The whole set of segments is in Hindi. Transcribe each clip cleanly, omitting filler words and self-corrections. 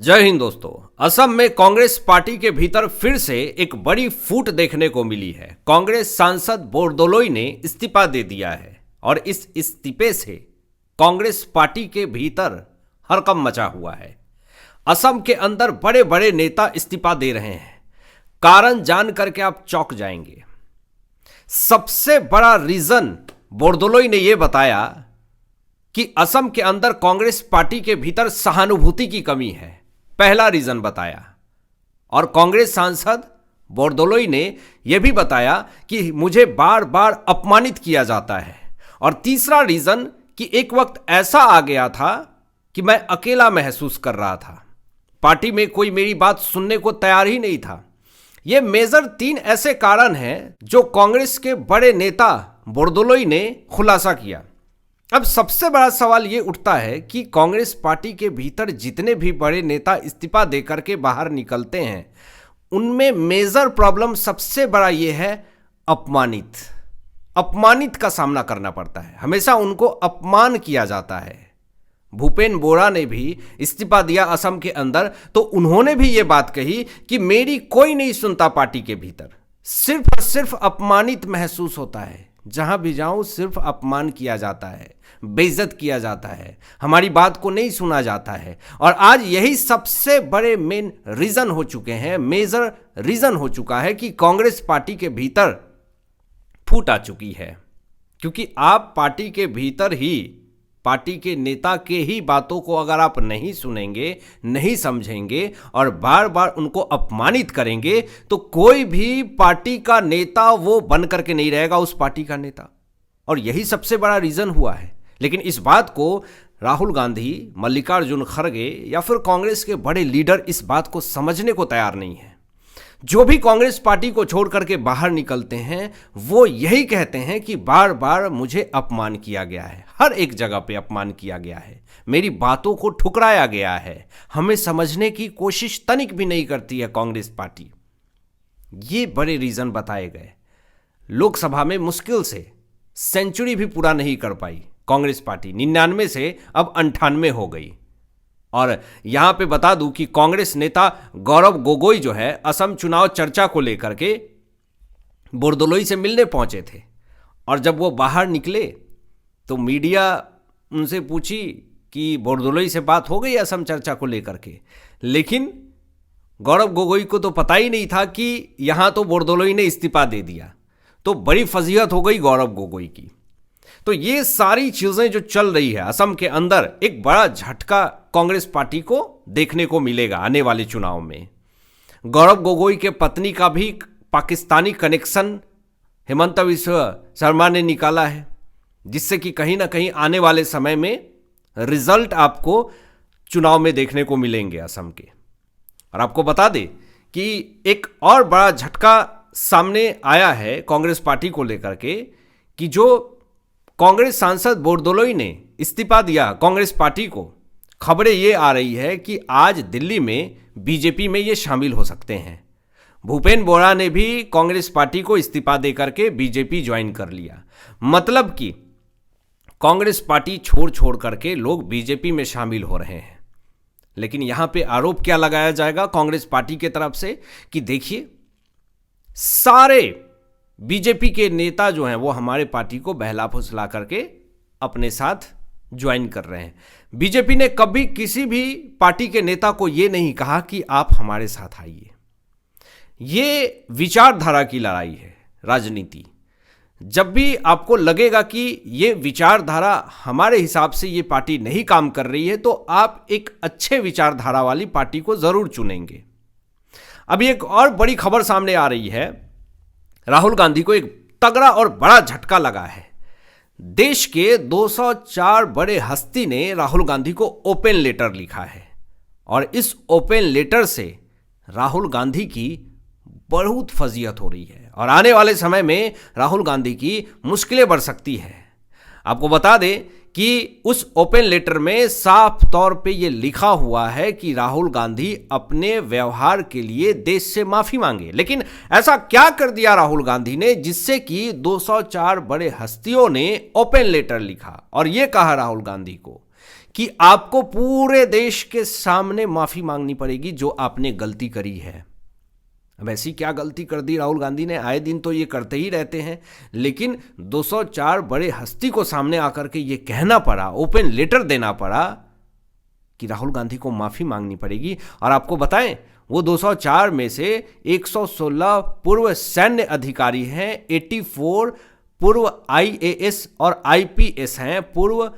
जय हिंद दोस्तों। असम में कांग्रेस पार्टी के भीतर फिर से एक बड़ी फूट देखने को मिली है। कांग्रेस सांसद बोरदोलोई ने इस्तीफा दे दिया है और इस इस्तीफे से कांग्रेस पार्टी के भीतर हड़कंप मचा हुआ है। असम के अंदर बड़े बड़े नेता इस्तीफा दे रहे हैं। कारण जान करके आप चौंक जाएंगे। सबसे बड़ा रीजन बोरदोलोई ने यह बताया कि असम के अंदर कांग्रेस पार्टी के भीतर सहानुभूति की कमी है। पहला रीजन बताया। और कांग्रेस सांसद बोरदोलोई ने यह भी बताया कि मुझे बार बार अपमानित किया जाता है। और तीसरा रीजन कि एक वक्त ऐसा आ गया था कि मैं अकेला महसूस कर रहा था, पार्टी में कोई मेरी बात सुनने को तैयार ही नहीं था। ये मेजर 3 ऐसे कारण हैं जो कांग्रेस के बड़े नेता बोरदोलोई ने खुलासा किया। अब सबसे बड़ा सवाल ये उठता है कि कांग्रेस पार्टी के भीतर जितने भी बड़े नेता इस्तीफा देकर के बाहर निकलते हैं, उनमें मेजर प्रॉब्लम सबसे बड़ा ये है अपमानित का सामना करना पड़ता है। हमेशा उनको अपमान किया जाता है। भूपेन बोरा ने भी इस्तीफा दिया असम के अंदर, तो उन्होंने भी ये बात कही कि मेरी कोई नहीं सुनता पार्टी के भीतर, सिर्फ और सिर्फ अपमानित महसूस होता है। जहां भी जाऊं सिर्फ अपमान किया जाता है, बेइज्जत किया जाता है, हमारी बात को नहीं सुना जाता है। और आज यही सबसे बड़े मेन रीजन हो चुके हैं, मेजर रीजन हो चुका है कि कांग्रेस पार्टी के भीतर फूट आ चुकी है। क्योंकि आप पार्टी के भीतर ही पार्टी के नेता के ही बातों को अगर आप नहीं सुनेंगे, नहीं समझेंगे और बार बार उनको अपमानित करेंगे, तो कोई भी पार्टी का नेता वो बन करके नहीं रहेगा उस पार्टी का नेता। और यही सबसे बड़ा रीजन हुआ है। लेकिन इस बात को राहुल गांधी, मल्लिकार्जुन खड़गे या फिर कांग्रेस के बड़े लीडर इस बात को समझने को तैयार नहीं है। जो भी कांग्रेस पार्टी को छोड़ करके बाहर निकलते हैं, वो यही कहते हैं कि बार बार मुझे अपमान किया गया है, हर एक जगह पे अपमान किया गया है, मेरी बातों को ठुकराया गया है, हमें समझने की कोशिश तनिक भी नहीं करती है कांग्रेस पार्टी। ये बड़े रीजन बताए गए। लोकसभा में मुश्किल से सेंचुरी भी पूरा नहीं कर पाई कांग्रेस पार्टी, 99 से अब 98 हो गई। और यहां पे बता दूं कि कांग्रेस नेता गौरव गोगोई जो है, असम चुनाव चर्चा को लेकर के बोरदोलोई से मिलने पहुंचे थे। और जब वो बाहर निकले तो मीडिया उनसे पूछी कि बोरदोलोई से बात हो गई असम चर्चा को लेकर के। लेकिन गौरव गोगोई को तो पता ही नहीं था कि यहां तो बोरदोलोई ने इस्तीफा दे दिया। तो बड़ी फजीहत हो गई गौरव गोगोई की। तो ये सारी चीजें जो चल रही है असम के अंदर, एक बड़ा झटका कांग्रेस पार्टी को देखने को मिलेगा आने वाले चुनाव में। गौरव गोगोई के पत्नी का भी पाकिस्तानी कनेक्शन हेमंत बिस्व शर्मा ने निकाला है, जिससे कि कहीं ना कहीं आने वाले समय में रिजल्ट आपको चुनाव में देखने को मिलेंगे असम के। और आपको बता दें कि एक और बड़ा झटका सामने आया है कांग्रेस पार्टी को लेकर के कि जो कांग्रेस सांसद बोरदोलोई ने इस्तीफा दिया कांग्रेस पार्टी को, खबरें ये आ रही है कि आज दिल्ली में बीजेपी में ये शामिल हो सकते हैं। भूपेन बोरा ने भी कांग्रेस पार्टी को इस्तीफा देकर के बीजेपी ज्वाइन कर लिया। मतलब कि कांग्रेस पार्टी छोड़ करके लोग बीजेपी में शामिल हो रहे हैं। लेकिन यहां पे आरोप क्या लगाया जाएगा कांग्रेस पार्टी की तरफ से कि देखिए, सारे बीजेपी के नेता जो हैं वो हमारे पार्टी को बहला फुसला करके अपने साथ ज्वाइन कर रहे हैं। बीजेपी ने कभी किसी भी पार्टी के नेता को ये नहीं कहा कि आप हमारे साथ आइए। ये विचारधारा की लड़ाई है, राजनीति। जब भी आपको लगेगा कि ये विचारधारा हमारे हिसाब से ये पार्टी नहीं काम कर रही है, तो आप एक अच्छे विचारधारा वाली पार्टी को जरूर चुनेंगे। अभी एक और बड़ी खबर सामने आ रही है। राहुल गांधी को एक तगड़ा और बड़ा झटका लगा है। देश के 204 बड़े हस्ती ने राहुल गांधी को ओपन लेटर लिखा है। और इस ओपन लेटर से राहुल गांधी की बहुत फजीहत हो रही है और आने वाले समय में राहुल गांधी की मुश्किलें बढ़ सकती है। आपको बता दें कि उस ओपन लेटर में साफ तौर पे ये लिखा हुआ है कि राहुल गांधी अपने व्यवहार के लिए देश से माफी मांगे। लेकिन ऐसा क्या कर दिया राहुल गांधी ने जिससे कि 204 बड़े हस्तियों ने ओपन लेटर लिखा और ये कहा राहुल गांधी को कि आपको पूरे देश के सामने माफी मांगनी पड़ेगी जो आपने गलती करी है। अब ऐसी क्या गलती कर दी राहुल गांधी ने? आए दिन तो ये करते ही रहते हैं, लेकिन 204 बड़े हस्ती को सामने आकर के ये कहना पड़ा, ओपन लेटर देना पड़ा कि राहुल गांधी को माफी मांगनी पड़ेगी। और आपको बताएं, वो 204 में से 116 पूर्व सैन्य अधिकारी हैं, 84 पूर्व IAS और IPS हैं, पूर्व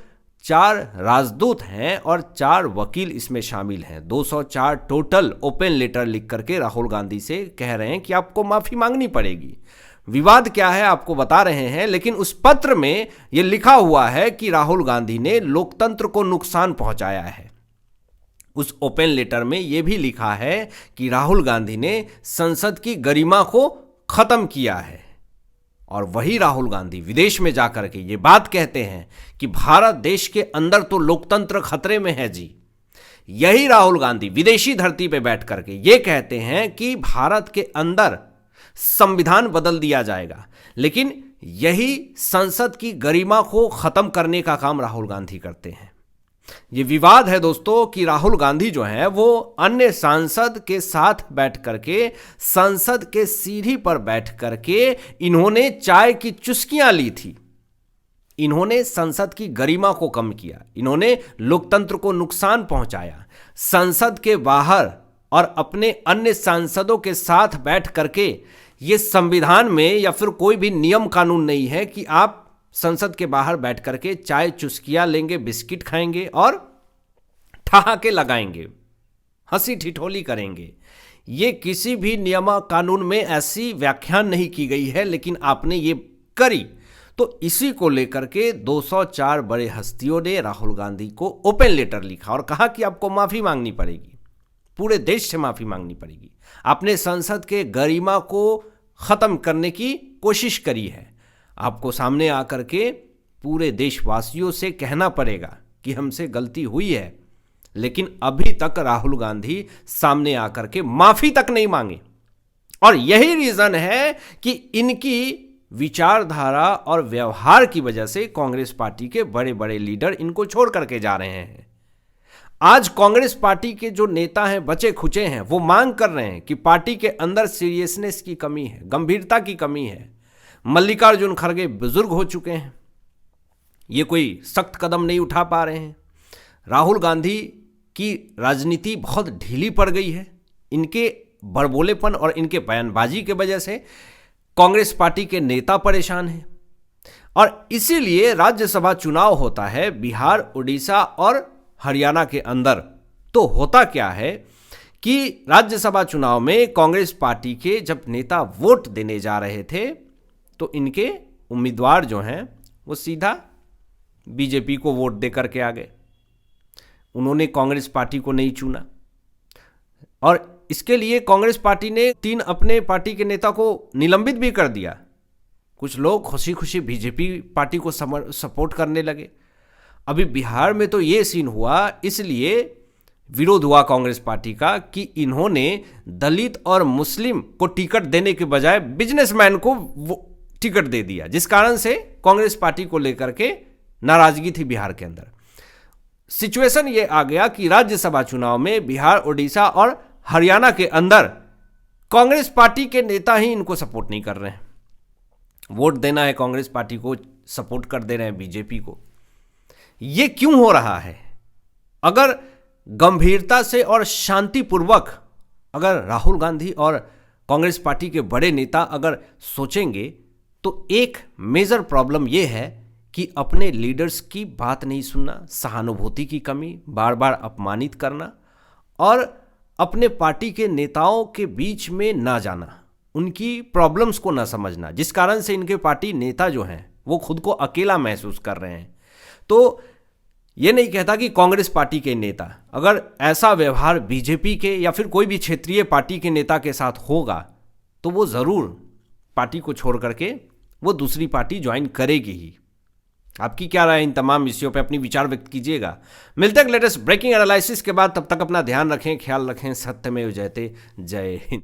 4 राजदूत हैं और 4 वकील इसमें शामिल हैं। 204 टोटल ओपन लेटर लिख करके राहुल गांधी से कह रहे हैं कि आपको माफी मांगनी पड़ेगी। विवाद क्या है आपको बता रहे हैं, लेकिन उस पत्र में यह लिखा हुआ है कि राहुल गांधी ने लोकतंत्र को नुकसान पहुंचाया है। उस ओपन लेटर में यह भी लिखा है कि राहुल गांधी ने संसद की गरिमा को खत्म किया है। और वही राहुल गांधी विदेश में जाकर के ये बात कहते हैं कि भारत देश के अंदर तो लोकतंत्र खतरे में है जी। यही राहुल गांधी विदेशी धरती पे बैठ करके ये कहते हैं कि भारत के अंदर संविधान बदल दिया जाएगा, लेकिन यही संसद की गरिमा को खत्म करने का काम राहुल गांधी करते हैं। ये विवाद है दोस्तों कि राहुल गांधी जो है वो अन्य सांसद के साथ बैठ करके संसद के सीढ़ी पर बैठ करके इन्होंने चाय की चुस्कियां ली थी। इन्होंने संसद की गरिमा को कम किया, इन्होंने लोकतंत्र को नुकसान पहुंचाया। संसद के बाहर और अपने अन्य सांसदों के साथ बैठ करके ये संविधान में या फिर कोई भी नियम कानून नहीं है कि आप संसद के बाहर बैठ करके चाय चुस्कियां लेंगे, बिस्किट खाएंगे और ठहाके लगाएंगे, हंसी ठिठोली करेंगे। ये किसी भी नियम कानून में ऐसी व्याख्यान नहीं की गई है, लेकिन आपने ये करी। तो इसी को लेकर के 204 बड़े हस्तियों ने राहुल गांधी को ओपन लेटर लिखा और कहा कि आपको माफी मांगनी पड़ेगी, पूरे देश से माफी मांगनी पड़ेगी। आपने संसद के गरिमा को खत्म करने की कोशिश करी है, आपको सामने आकर के पूरे देशवासियों से कहना पड़ेगा कि हमसे गलती हुई है। लेकिन अभी तक राहुल गांधी सामने आकर के माफी तक नहीं मांगे, और यही रीजन है कि इनकी विचारधारा और व्यवहार की वजह से कांग्रेस पार्टी के बड़े बड़े लीडर इनको छोड़ करके जा रहे हैं। आज कांग्रेस पार्टी के जो नेता हैं, बचे खुचे हैं, वो मांग कर रहे हैं कि पार्टी के अंदर सीरियसनेस की कमी है, गंभीरता की कमी है। मल्लिकार्जुन खड़गे बुजुर्ग हो चुके हैं, ये कोई सख्त कदम नहीं उठा पा रहे हैं। राहुल गांधी की राजनीति बहुत ढीली पड़ गई है। इनके बड़बोलेपन और इनके बयानबाजी के वजह से कांग्रेस पार्टी के नेता परेशान हैं, और इसीलिए राज्यसभा चुनाव होता है बिहार, उड़ीसा और हरियाणा के अंदर। तो होता क्या है कि राज्यसभा चुनाव में कांग्रेस पार्टी के जब नेता वोट देने जा रहे थे तो इनके उम्मीदवार जो हैं वो सीधा बीजेपी को वोट दे करके आ गए। उन्होंने कांग्रेस पार्टी को नहीं चुना, और इसके लिए कांग्रेस पार्टी ने 3 अपने पार्टी के नेता को निलंबित भी कर दिया। कुछ लोग खुशी खुशी बीजेपी पार्टी को सपोर्ट करने लगे। अभी बिहार में तो ये सीन हुआ, इसलिए विरोध हुआ कांग्रेस पार्टी का कि इन्होंने दलित और मुस्लिम को टिकट देने के बजाय बिजनेसमैन को टिकट दे दिया, जिस कारण से कांग्रेस पार्टी को लेकर के नाराजगी थी बिहार के अंदर। सिचुएशन ये आ गया कि राज्यसभा चुनाव में बिहार, उड़ीसा और हरियाणा के अंदर कांग्रेस पार्टी के नेता ही इनको सपोर्ट नहीं कर रहे हैं। वोट देना है कांग्रेस पार्टी को, सपोर्ट कर दे रहे हैं बीजेपी को। ये क्यों हो रहा है? अगर गंभीरता से और शांतिपूर्वक अगर राहुल गांधी और कांग्रेस पार्टी के बड़े नेता अगर सोचेंगे तो एक मेजर प्रॉब्लम यह है कि अपने लीडर्स की बात नहीं सुनना, सहानुभूति की कमी, बार बार अपमानित करना और अपने पार्टी के नेताओं के बीच में ना जाना, उनकी प्रॉब्लम्स को ना समझना, जिस कारण से इनके पार्टी नेता जो हैं वो खुद को अकेला महसूस कर रहे हैं। तो ये नहीं कहता कि कांग्रेस पार्टी के नेता अगर ऐसा व्यवहार बीजेपी के या फिर कोई भी क्षेत्रीय पार्टी के नेता के साथ होगा तो वो ज़रूर पार्टी को छोड़ करके वो दूसरी पार्टी ज्वाइन करेगी ही। आपकी क्या राय इन तमाम विषयों पे? अपनी विचार व्यक्त कीजिएगा। मिलते हैं लेटेस्ट ब्रेकिंग एनालिसिस के बाद। तब तक अपना ध्यान रखें, ख्याल रखें। सत्यमेव जयते। जय हिंद।